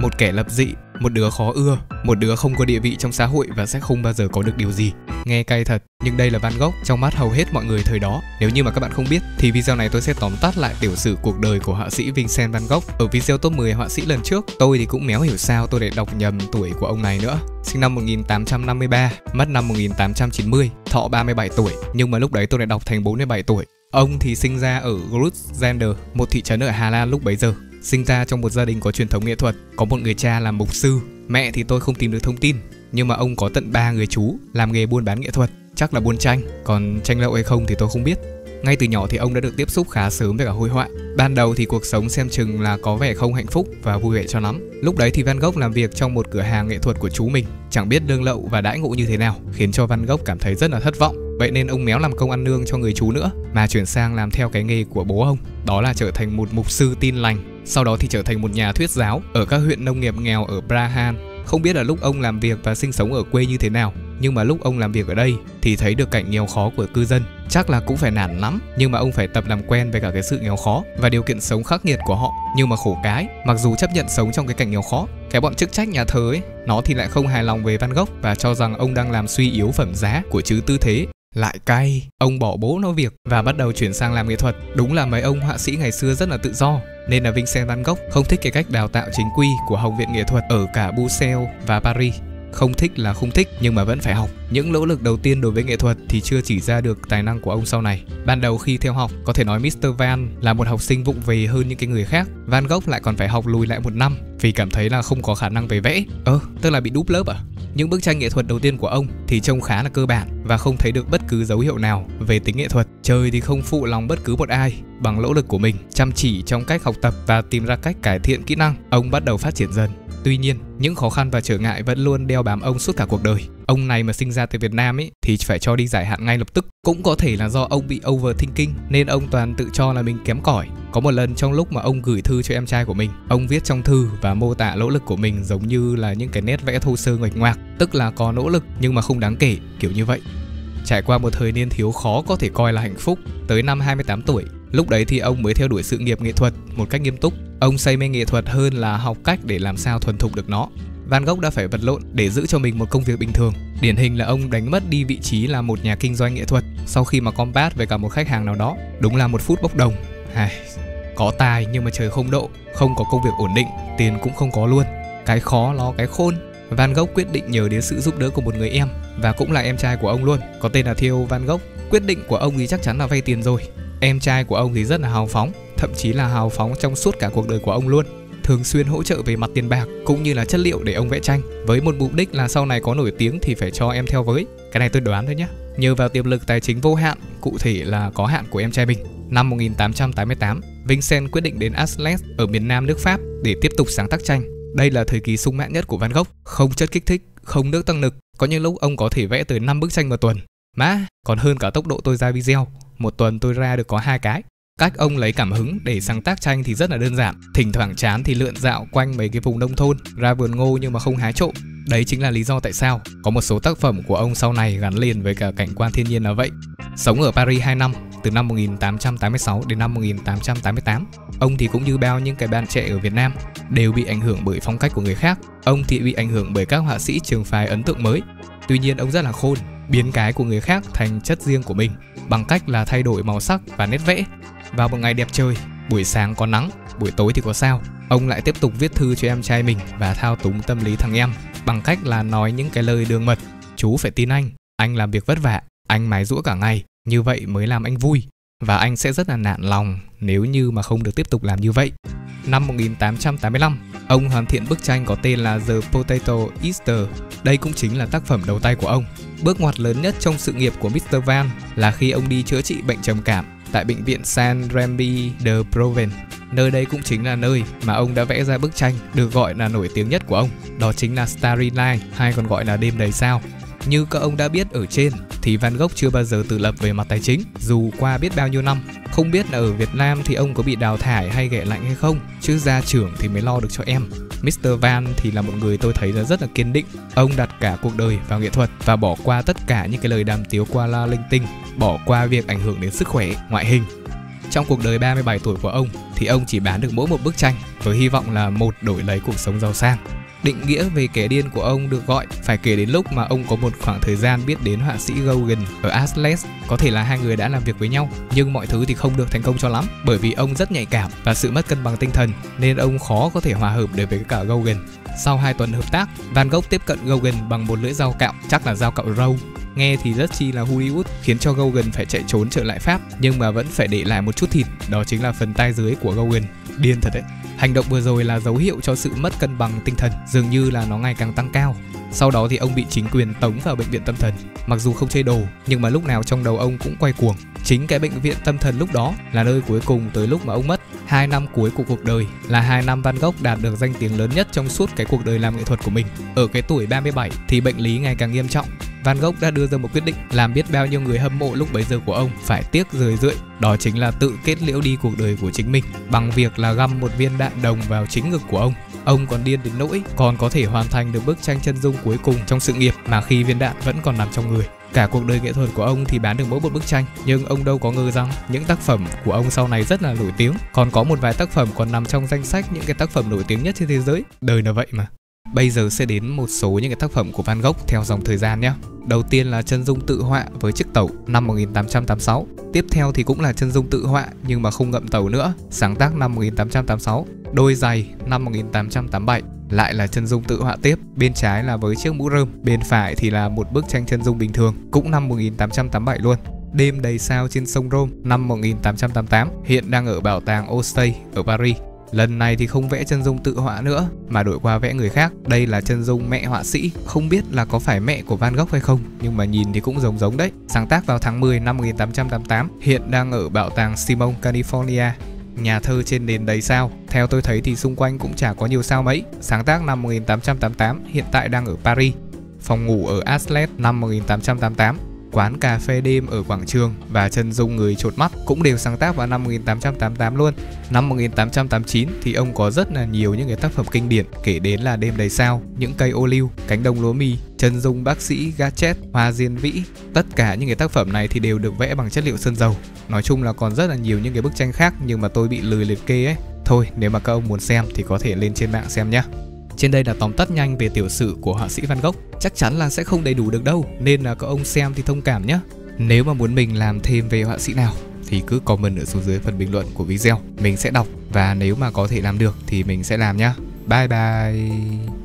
một kẻ lập dị, một đứa khó ưa, một đứa không có địa vị trong xã hội và sẽ không bao giờ có được điều gì. Nghe cay thật, nhưng đây là Van Gogh trong mắt hầu hết mọi người thời đó. Nếu như mà các bạn không biết thì video này tôi sẽ tóm tắt lại tiểu sử cuộc đời của họa sĩ Vincent van Gogh. Ở video top 10 họa sĩ lần trước, tôi thì cũng méo hiểu sao tôi lại đọc nhầm tuổi của ông này nữa. Sinh năm 1853, mất năm 1890, thọ 37 tuổi, nhưng mà lúc đấy tôi lại đọc thành 47 tuổi. Ông thì sinh ra ở Groot-Zender, một thị trấn ở Hà Lan lúc bấy giờ. Sinh ra trong một gia đình có truyền thống nghệ thuật, có một người cha làm mục sư, mẹ thì tôi không tìm được thông tin, nhưng mà ông có tận 3 người chú làm nghề buôn bán nghệ thuật, chắc là buôn tranh, còn tranh lậu hay không thì tôi không biết. Ngay từ nhỏ thì ông đã được tiếp xúc khá sớm với cả hội họa. Ban đầu thì cuộc sống xem chừng là có vẻ không hạnh phúc và vui vẻ cho lắm. Lúc đấy thì Van Gogh làm việc trong một cửa hàng nghệ thuật của chú mình, chẳng biết lương lậu và đãi ngộ như thế nào, khiến cho Van Gogh cảm thấy rất là thất vọng. Vậy nên ông méo làm công ăn lương cho người chú nữa, mà chuyển sang làm theo cái nghề của bố ông, đó là trở thành một mục sư tin lành. Sau đó thì trở thành một nhà thuyết giáo ở các huyện nông nghiệp nghèo ở Brahan. Không biết là lúc ông làm việc và sinh sống ở quê như thế nào, nhưng mà lúc ông làm việc ở đây thì thấy được cảnh nghèo khó của cư dân. Chắc là cũng phải nản lắm, nhưng mà ông phải tập làm quen với cả cái sự nghèo khó và điều kiện sống khắc nghiệt của họ. Nhưng mà khổ cái, mặc dù chấp nhận sống trong cái cảnh nghèo khó, cái bọn chức trách nhà thờ ấy, nó thì lại không hài lòng về Van Gogh và cho rằng ông đang làm suy yếu phẩm giá của trứ tư thế. Lại cay, ông bỏ bố nó việc và bắt đầu chuyển sang làm nghệ thuật. Đúng là mấy ông họa sĩ ngày xưa rất là tự do, nên là Vincent van Gogh không thích cái cách đào tạo chính quy của Học viện Nghệ thuật ở cả Bruxelles và Paris. Không thích là không thích, nhưng mà vẫn phải học. Những nỗ lực đầu tiên đối với nghệ thuật thì chưa chỉ ra được tài năng của ông sau này. Ban đầu khi theo học, có thể nói Mr. Van là một học sinh vụng về hơn những cái người khác. Van Gogh lại còn phải học lùi lại 1 năm vì cảm thấy là không có khả năng về vẽ. Tức là bị đúp lớp à? Những bức tranh nghệ thuật đầu tiên của ông thì trông khá là cơ bản và không thấy được bất cứ dấu hiệu nào về tính nghệ thuật. Trời thì không phụ lòng bất cứ một ai. Bằng nỗ lực của mình, chăm chỉ trong cách học tập và tìm ra cách cải thiện kỹ năng, ông bắt đầu phát triển dần. Tuy nhiên, những khó khăn và trở ngại vẫn luôn đeo bám ông suốt cả cuộc đời. Ông này mà sinh ra tại Việt Nam ấy thì phải cho đi giải hạn ngay lập tức. Cũng có thể là do ông bị overthinking nên ông toàn tự cho là mình kém cỏi. Có một lần trong lúc mà ông gửi thư cho em trai của mình, ông viết trong thư và mô tả nỗ lực của mình giống như là những cái nét vẽ thô sơ nguệch ngoạc, tức là có nỗ lực nhưng mà không đáng kể, kiểu như vậy. Trải qua một thời niên thiếu khó có thể coi là hạnh phúc, tới năm 28 tuổi, lúc đấy thì ông mới theo đuổi sự nghiệp nghệ thuật một cách nghiêm túc. Ông say mê nghệ thuật hơn là học cách để làm sao thuần thục được nó. Van Gogh đã phải vật lộn để giữ cho mình một công việc bình thường. Điển hình là ông đánh mất đi vị trí là một nhà kinh doanh nghệ thuật sau khi mà combat với cả một khách hàng nào đó. Đúng là một phút bốc đồng. Có tài nhưng mà trời không độ, không có công việc ổn định, tiền cũng không có luôn. Cái khó lo cái khôn. Van Gogh quyết định nhờ đến sự giúp đỡ của một người em, và cũng là em trai của ông luôn, có tên là Theo Van Gogh. Quyết định của ông thì chắc chắn là vay tiền rồi. Em trai của ông thì rất là hào phóng, thậm chí là hào phóng trong suốt cả cuộc đời của ông luôn. Thường xuyên hỗ trợ về mặt tiền bạc cũng như là chất liệu để ông vẽ tranh, với một mục đích là sau này có nổi tiếng thì phải cho em theo với. Cái này tôi đoán thôi nhé. Nhờ vào tiềm lực tài chính vô hạn, cụ thể là có hạn của em trai mình, năm 1888, Vincent quyết định đến Arles ở miền Nam nước Pháp để tiếp tục sáng tác tranh. Đây là thời kỳ sung mãn nhất của Van Gogh, không chất kích thích, không nước tăng lực. Có những lúc ông có thể vẽ tới 5 bức tranh một tuần. Má, còn hơn cả tốc độ tôi ra video. Một tuần tôi ra được có 2 cái. Cách ông lấy cảm hứng để sáng tác tranh thì rất là đơn giản. Thỉnh thoảng chán thì lượn dạo quanh mấy cái vùng nông thôn, ra vườn ngô nhưng mà không hái trộm. Đấy chính là lý do tại sao có một số tác phẩm của ông sau này gắn liền với cả cảnh quan thiên nhiên là vậy. Sống ở Paris 2 năm, từ năm 1886 đến năm 1888. Ông thì cũng như bao những cái bạn trẻ ở Việt Nam đều bị ảnh hưởng bởi phong cách của người khác. Ông thì bị ảnh hưởng bởi các họa sĩ trường phái ấn tượng mới. Tuy nhiên ông rất là khôn, biến cái của người khác thành chất riêng của mình bằng cách là thay đổi màu sắc và nét vẽ. Vào một ngày đẹp trời, buổi sáng có nắng, buổi tối thì có sao, ông lại tiếp tục viết thư cho em trai mình và thao túng tâm lý thằng em bằng cách là nói những cái lời đường mật. Chú phải tin anh làm việc vất vả, anh mài giũa cả ngày, như vậy mới làm anh vui, và anh sẽ rất là nản lòng nếu như mà không được tiếp tục làm như vậy. Năm 1885, ông hoàn thiện bức tranh có tên là The Potato Eater. Đây cũng chính là tác phẩm đầu tay của ông. Bước ngoặt lớn nhất trong sự nghiệp của Mr. Van là khi ông đi chữa trị bệnh trầm cảm tại bệnh viện Saint-Remy de Provence. Nơi đây cũng chính là nơi mà ông đã vẽ ra bức tranh được gọi là nổi tiếng nhất của ông, đó chính là Starry Night, hay còn gọi là Đêm đầy sao. Như các ông đã biết ở trên thì Van Gogh chưa bao giờ tự lập về mặt tài chính, dù qua biết bao nhiêu năm. Không biết là ở Việt Nam thì ông có bị đào thải hay ghẻ lạnh hay không, chứ gia trưởng thì mới lo được cho em. Mr. Van thì là một người tôi thấy là rất là kiên định. Ông đặt cả cuộc đời vào nghệ thuật và bỏ qua tất cả những cái lời đàm tiếu qua la linh tinh, bỏ qua việc ảnh hưởng đến sức khỏe, ngoại hình. Trong cuộc đời 37 tuổi của ông thì ông chỉ bán được mỗi một bức tranh với hy vọng là một đổi lấy cuộc sống giàu sang. Định nghĩa về kẻ điên của ông được gọi phải kể đến lúc mà ông có một khoảng thời gian biết đến họa sĩ Gauguin ở Arles. Có thể là hai người đã làm việc với nhau, nhưng mọi thứ thì không được thành công cho lắm, bởi vì ông rất nhạy cảm và sự mất cân bằng tinh thần nên ông khó có thể hòa hợp được với cả Gauguin. Sau 2 tuần hợp tác, Van Gogh tiếp cận Gauguin bằng một lưỡi dao cạo, chắc là dao cạo râu. Nghe thì rất chi là Hollywood, khiến cho Gauguin phải chạy trốn trở lại Pháp, nhưng mà vẫn phải để lại một chút thịt, đó chính là phần tai dưới của Gauguin. Điên thật đấy. Hành động vừa rồi là dấu hiệu cho sự mất cân bằng tinh thần, dường như là nó ngày càng tăng cao. Sau đó thì ông bị chính quyền tống vào bệnh viện tâm thần. Mặc dù không chơi đồ, nhưng mà lúc nào trong đầu ông cũng quay cuồng. Chính cái bệnh viện tâm thần lúc đó là nơi cuối cùng tới lúc mà ông mất. 2 năm cuối của cuộc đời là 2 năm Van Gogh đạt được danh tiếng lớn nhất trong suốt cái cuộc đời làm nghệ thuật của mình. Ở cái tuổi 37 thì bệnh lý ngày càng nghiêm trọng. Van Gogh đã đưa ra một quyết định làm biết bao nhiêu người hâm mộ lúc bấy giờ của ông phải tiếc rười rượi. Đó chính là tự kết liễu đi cuộc đời của chính mình bằng việc là găm một viên đạn đồng vào chính ngực của ông. Ông còn điên đến nỗi còn có thể hoàn thành được bức tranh chân dung cuối cùng trong sự nghiệp mà khi viên đạn vẫn còn nằm trong người. Cả cuộc đời nghệ thuật của ông thì bán được mỗi một bức tranh, nhưng ông đâu có ngờ rằng những tác phẩm của ông sau này rất là nổi tiếng. Còn có một vài tác phẩm còn nằm trong danh sách những cái tác phẩm nổi tiếng nhất trên thế giới. Đời là vậy mà. Bây giờ sẽ đến một số những cái tác phẩm của Van Gogh theo dòng thời gian nhé. Đầu tiên là chân dung tự họa với chiếc tẩu năm 1886. Tiếp theo thì cũng là chân dung tự họa nhưng mà không ngậm tẩu nữa, sáng tác năm 1886. Đôi giày năm 1887. Lại là chân dung tự họa tiếp, bên trái là với chiếc mũ rơm, bên phải thì là một bức tranh chân dung bình thường, cũng năm 1887 luôn. Đêm đầy sao trên sông Rhône năm 1888, hiện đang ở bảo tàng Orsay ở Paris. Lần này thì không vẽ chân dung tự họa nữa mà đổi qua vẽ người khác. Đây là chân dung mẹ họa sĩ, không biết là có phải mẹ của Van Gogh hay không, nhưng mà nhìn thì cũng giống giống đấy. Sáng tác vào tháng 10 năm 1888, hiện đang ở bảo tàng Simon, California. Nhà thơ trên nền đầy sao. Theo tôi thấy thì xung quanh cũng chả có nhiều sao mấy. Sáng tác năm 1888, hiện tại đang ở Paris. Phòng ngủ ở Arles năm 1888. Quán cà phê đêm ở quảng trường và chân dung người chột mắt cũng đều sáng tác vào năm 1888 luôn. Năm 1889 thì ông có rất là nhiều những cái tác phẩm kinh điển, kể đến là Đêm đầy sao, Những cây ô liu, Cánh đồng lúa mì, chân dung bác sĩ Gadget, Hoa diên vĩ. Tất cả những cái tác phẩm này thì đều được vẽ bằng chất liệu sơn dầu. Nói chung là còn rất là nhiều những cái bức tranh khác nhưng mà tôi bị lười liệt kê ấy. Thôi, nếu mà các ông muốn xem thì có thể lên trên mạng xem nhé. Trên đây là tóm tắt nhanh về tiểu sử của họa sĩ Van Gogh. Chắc chắn là sẽ không đầy đủ được đâu, nên là các ông xem thì thông cảm nhé. Nếu mà muốn mình làm thêm về họa sĩ nào thì cứ comment ở xuống dưới phần bình luận của video. Mình sẽ đọc và nếu mà có thể làm được thì mình sẽ làm nhá. Bye bye.